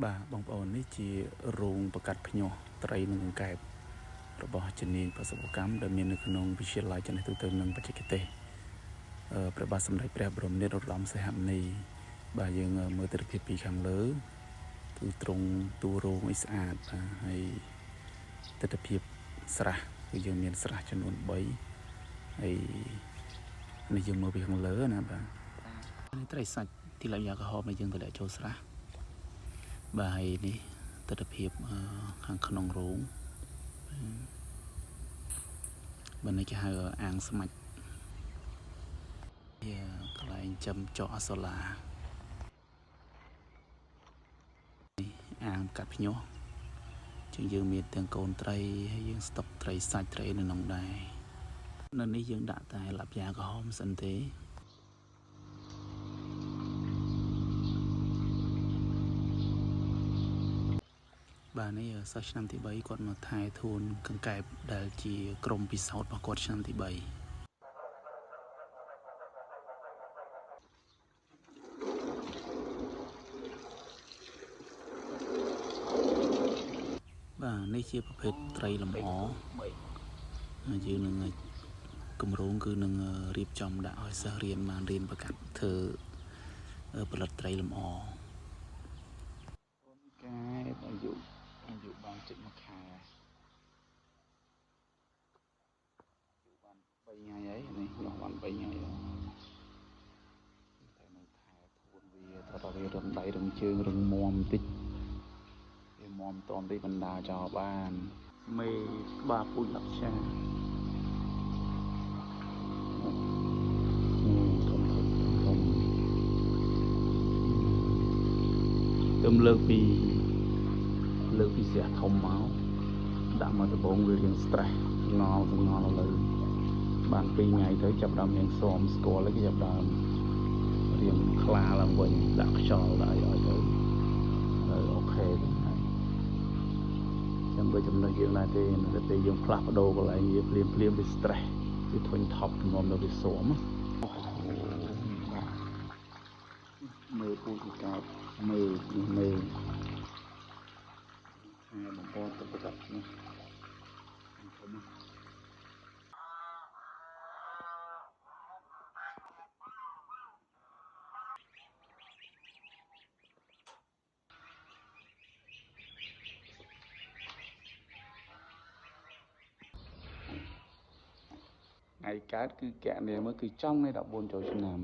បាទបងប្អូននេះជារោងបង្កាត់ភ្ញាស់ត្រីនិងកង្កែបរបស់ជំនាញប្រសិទ្ធកម្មដែលមាននៅក្នុងវិទ្យាល័យចំណេះទូទៅនិងបច្ចេកទេសព្រះបាទសម្ដេចព្រះបរមនាថឧត្តមសីហមុនីបាទយើងមើលទិដ្ឋភាពពីខាងលើគឺត្រង់ទូរោងឲ្យស្អាតបាទហើយទិដ្ឋភាពស្រះគឺយើងមានស្រះចំនួន3ហើយនេះយើងមើលពីខាងលើណាបាទនេះត្រីសាច់ទីលាក់យ៉ាក្រហមដែលយើងតម្លាក់ចូលស្រះបាទហើយនេះទិដ្ឋភាពខាងក្នុងរោងបាទនេះគេហៅអាងស្មាច់ជាកន្លែងចំចកសូឡានេះអាងកាត់ភ្ញាស់ជាងយើងមានទាំងកូនត្រីហើយយើងស្តុកត្រីសាច់ត្រីនៅក្នុងដែរនៅនេះយើងដាក់តែឡាប់យ៉ាក្រហមសិនទេបាទនេះសិស្សឆ្នាំទី3គាត់មកថែធួនកង្កែបដែលជាក្រុមពិសោធន៍របស់គាត់ឆ្នាំទី3បាទនេះជាប្រភេទត្រីលម្អយើងនឹងគម្រោងគឺនឹងរៀបចំដាក់ឲ្យសិស្សរៀនបានរៀនប្រកាសធ្វើផលិតត្រីលម្អកែបអាយុបានជិត1ខែបាន3ថ្ងៃហើយនេះនោះបាន3ថ្ងៃហើយតែនៅថែធួនវាតើវារឹងដៃរឹងជើងរឹងមាំបន្តិចវាមាំតមទីបណ្ដាចោលបានមេក្បាលពូជលក្ខឆាទៅលើកពីស្រះធំមកដាក់មកដំបងវារៀង stress ងល់ឥឡូវបាន2ថ្ងៃទៅចាប់ដើមរៀងស៊ាំស្គាល់ហើយគេចាប់ដើមរៀងខ្លាឡើងវិញដាក់ខ្យល់ដាក់ឲ្យទៅអូខេទៅហើយចាំបើចំណុចយើងដែរទេនៅពេលយើងផ្លាស់ប្ដូរកន្លែងវាភ្លាមវា stress វាធុញថប់ជំនុំដល់វាស៊ាំមើលពូជកើតមេហើយបំពន់ទៅប្រកាសនេះធំថ្ងៃកើតគឺកែនេះមើលគឺចង់ឯ14ចូលឆ្នាំ